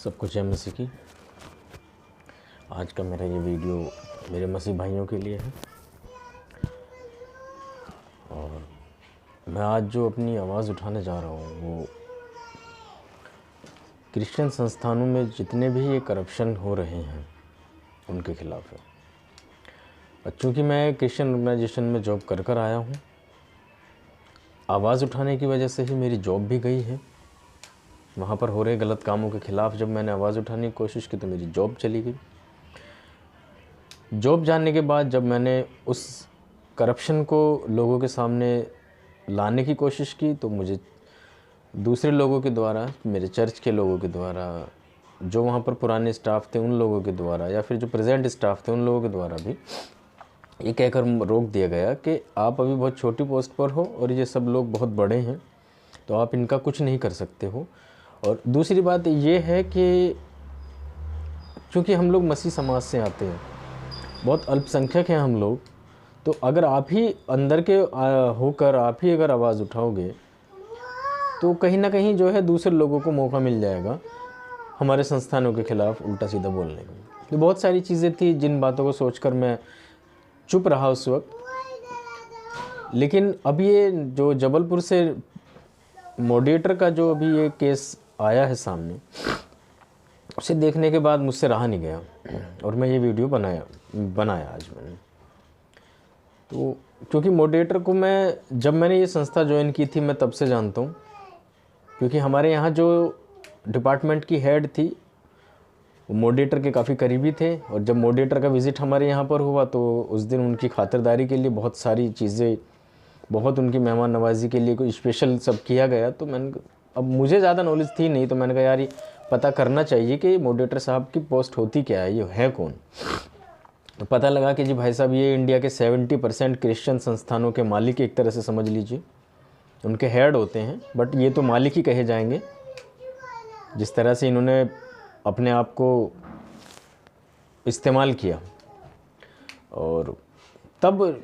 सब कुछ है मसीह की। आज का मेरा ये वीडियो मेरे मसीह भाइयों के लिए है और मैं आज जो अपनी आवाज़ उठाने जा रहा हूँ वो क्रिश्चियन संस्थानों में जितने भी ये करप्शन हो रहे हैं उनके खिलाफ है। और चूँकि मैं क्रिश्चियन ऑर्गेनाइजेशन में जॉब कर आया हूँ, आवाज़ उठाने की वजह से ही मेरी जॉब भी गई है। वहाँ पर हो रहे गलत कामों के ख़िलाफ़ जब मैंने आवाज़ उठाने की कोशिश की तो मेरी जॉब चली गई। जॉब जाने के बाद जब मैंने उस करप्शन को लोगों के सामने लाने की कोशिश की तो मुझे दूसरे लोगों के द्वारा, मेरे चर्च के लोगों के द्वारा, जो वहाँ पर पुराने स्टाफ थे उन लोगों के द्वारा, या फिर जो प्रेजेंट स्टाफ थे उन लोगों के द्वारा भी ये कहकर रोक दिया गया कि आप अभी बहुत छोटी पोस्ट पर हो और ये सब लोग बहुत बड़े हैं तो आप इनका कुछ नहीं कर सकते हो। और दूसरी बात ये है कि चूँकि हम लोग मसीह समाज से आते हैं, बहुत अल्पसंख्यक हैं हम लोग, तो अगर आप ही अंदर के होकर आप ही अगर आवाज़ उठाओगे तो कहीं ना कहीं जो है दूसरे लोगों को मौका मिल जाएगा हमारे संस्थानों के ख़िलाफ़ उल्टा सीधा बोलने का। तो बहुत सारी चीज़ें थी जिन बातों को सोचकर मैं चुप रहा उस वक्त। लेकिन अब ये जो जबलपुर से मॉडरेटर का जो अभी ये केस आया है सामने, उसे देखने के बाद मुझसे रहा नहीं गया और मैं ये वीडियो बनाया आज मैंने। तो क्योंकि मॉडरेटर को जब मैंने ये संस्था ज्वाइन की थी मैं तब से जानता हूँ, क्योंकि हमारे यहाँ जो डिपार्टमेंट की हेड थी वो मॉडरेटर के काफ़ी करीबी थे। और जब मॉडरेटर का विज़िट हमारे यहाँ पर हुआ तो उस दिन उनकी खातिरदारी के लिए बहुत सारी चीज़ें, बहुत उनकी मेहमान नवाजी के लिए कोई स्पेशल सब किया गया। तो अब मुझे ज़्यादा नॉलेज थी नहीं, तो मैंने कहा यार ये पता करना चाहिए कि मॉडरेटर साहब की पोस्ट होती क्या है, ये है कौन। तो पता लगा कि जी भाई साहब ये इंडिया के 70% क्रिश्चियन संस्थानों के मालिक एक तरह से समझ लीजिए, उनके हेड होते हैं, बट ये तो मालिक ही कहे जाएंगे। जिस तरह से इन्होंने अपने आप को इस्तेमाल किया, और तब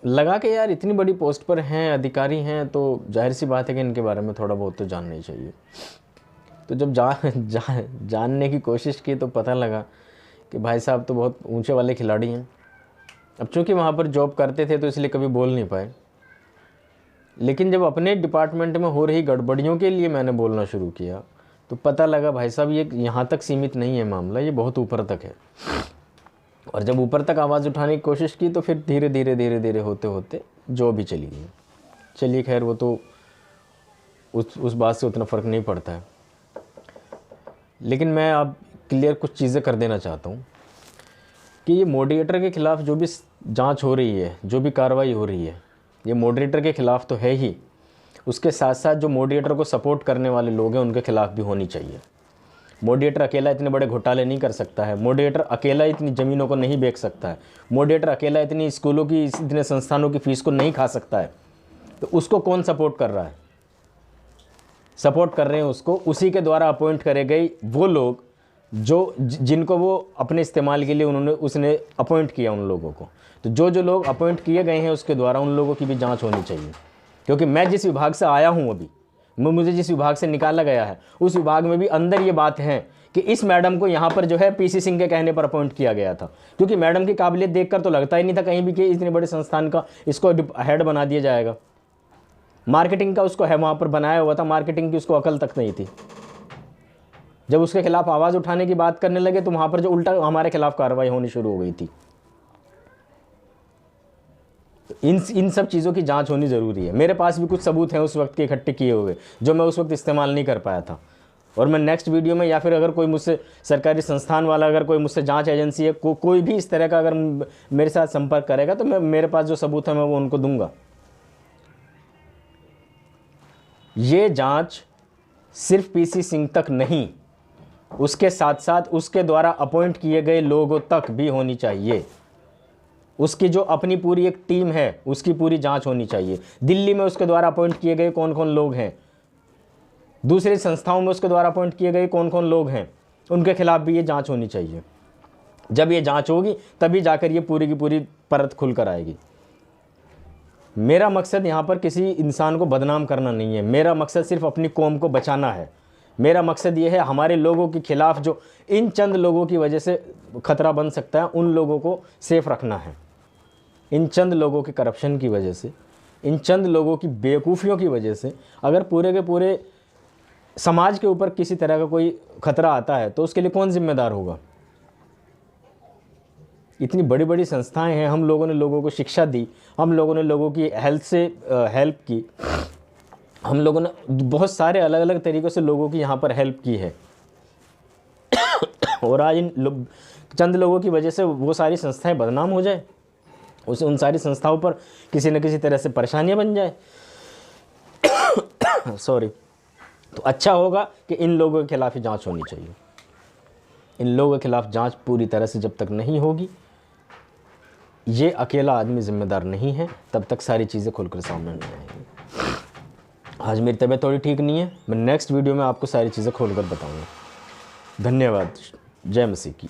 लगा कि यार इतनी बड़ी पोस्ट पर हैं, अधिकारी हैं, तो जाहिर सी बात है कि इनके बारे में थोड़ा बहुत तो जानना ही चाहिए। तो जब जानने की कोशिश की तो पता लगा कि भाई साहब तो बहुत ऊंचे वाले खिलाड़ी हैं। अब चूँकि वहाँ पर जॉब करते थे तो इसलिए कभी बोल नहीं पाए, लेकिन जब अपने डिपार्टमेंट में हो रही गड़बड़ियों के लिए मैंने बोलना शुरू किया तो पता लगा भाई साहब ये यहाँ तक सीमित नहीं है मामला, ये बहुत ऊपर तक है। और जब ऊपर तक आवाज़ उठाने की कोशिश की तो फिर धीरे धीरे होते होते जो भी चली गई। चलिए खैर, वो तो उस बात से उतना फ़र्क नहीं पड़ता है। लेकिन मैं अब क्लियर कुछ चीज़ें कर देना चाहता हूँ कि ये मॉडरेटर के ख़िलाफ़ जो भी जांच हो रही है, जो भी कार्रवाई हो रही है, ये मॉडरेटर के ख़िलाफ़ तो है ही, उसके साथ साथ जो मॉडरेटर को सपोर्ट करने वाले लोग हैं उनके खिलाफ़ भी होनी चाहिए। मॉडरेटर अकेला इतने बड़े घोटाले नहीं कर सकता है, मॉडरेटर अकेला इतनी ज़मीनों को नहीं बेच सकता है, मॉडरेटर अकेला इतनी स्कूलों की, इतने संस्थानों की फ़ीस को नहीं खा सकता है। तो उसको कौन सपोर्ट कर रहा है? सपोर्ट कर रहे हैं उसको उसी के द्वारा अपॉइंट करे गए वो लोग जिनको वो अपने इस्तेमाल के लिए उसने अपॉइंट किया उन लोगों को। तो जो लोग अपॉइंट किए गए हैं उसके द्वारा उन लोगों की भी जाँच होनी चाहिए। क्योंकि मैं जिस विभाग से आया हूँ, अभी मुझे जिस विभाग से निकाला गया है उस विभाग में भी अंदर ये बात है कि इस मैडम को यहाँ पर जो है पीसी सिंह के कहने पर अपॉइंट किया गया था। क्योंकि मैडम की काबिलियत देखकर तो लगता ही नहीं था कहीं भी कि इतने बड़े संस्थान का इसको हेड बना दिया जाएगा। मार्केटिंग का उसको है वहाँ पर बनाया हुआ था, मार्केटिंग की उसको अकल तक नहीं थी। जब उसके खिलाफ आवाज़ उठाने की बात करने लगे तो वहाँ पर जो उल्टा हमारे खिलाफ कार्रवाई होनी शुरू हो गई थी। इन सब चीज़ों की जांच होनी ज़रूरी है। मेरे पास भी कुछ सबूत हैं उस वक्त के इकट्ठे किए हुए जो मैं उस वक्त इस्तेमाल नहीं कर पाया था। और मैं नेक्स्ट वीडियो में, या फिर अगर कोई मुझसे सरकारी संस्थान वाला, अगर कोई मुझसे जांच एजेंसी है, कोई भी इस तरह का अगर मेरे साथ संपर्क करेगा तो मेरे पास जो सबूत है मैं वो उनको दूंगा। ये जांच सिर्फ पीसी सिंह तक नहीं, उसके साथ साथ उसके द्वारा अपॉइंट किए गए लोगों तक भी होनी चाहिए। उसकी जो अपनी पूरी एक टीम है उसकी पूरी जांच होनी चाहिए। दिल्ली में उसके द्वारा अपॉइंट किए गए कौन कौन लोग हैं, दूसरी संस्थाओं में उसके द्वारा अपॉइंट किए गए कौन कौन लोग हैं, उनके खिलाफ भी ये जांच होनी चाहिए। जब ये जांच होगी तभी जाकर ये पूरी की पूरी परत खुल कर आएगी। मेरा मकसद यहाँ पर किसी इंसान को बदनाम करना नहीं है, मेरा मकसद सिर्फ अपनी कौम को बचाना है। मेरा मकसद ये है हमारे लोगों के खिलाफ जो इन चंद लोगों की वजह से खतरा बन सकता है, उन लोगों को सेफ रखना है। इन चंद लोगों के करप्शन की वजह से, इन चंद लोगों की बेवकूफ़ियों की वजह से अगर पूरे के पूरे समाज के ऊपर किसी तरह का कोई खतरा आता है तो उसके लिए कौन जिम्मेदार होगा? इतनी बड़ी बड़ी संस्थाएं हैं, हम लोगों ने लोगों को शिक्षा दी, हम लोगों ने लोगों की हेल्थ से हेल्प की, हम लोगों ने बहुत सारे अलग अलग तरीक़ों से लोगों की यहाँ पर हेल्प की है। और आज इन चंद लोगों की वजह से वो सारी संस्थाएं बदनाम हो जाए, उन सारी संस्थाओं पर किसी न किसी तरह से परेशानियां बन जाए सॉरी, तो अच्छा होगा कि इन लोगों के खिलाफ ही जांच होनी चाहिए। इन लोगों के खिलाफ जांच पूरी तरह से जब तक नहीं होगी, ये अकेला आदमी जिम्मेदार नहीं है, तब तक सारी चीज़ें खुलकर सामने नहीं आएंगी। आज मेरी तबीयत थोड़ी ठीक नहीं है, मैं नेक्स्ट वीडियो में आपको सारी चीज़ें खोलकर बताऊंगा। धन्यवाद। जय मसीह की।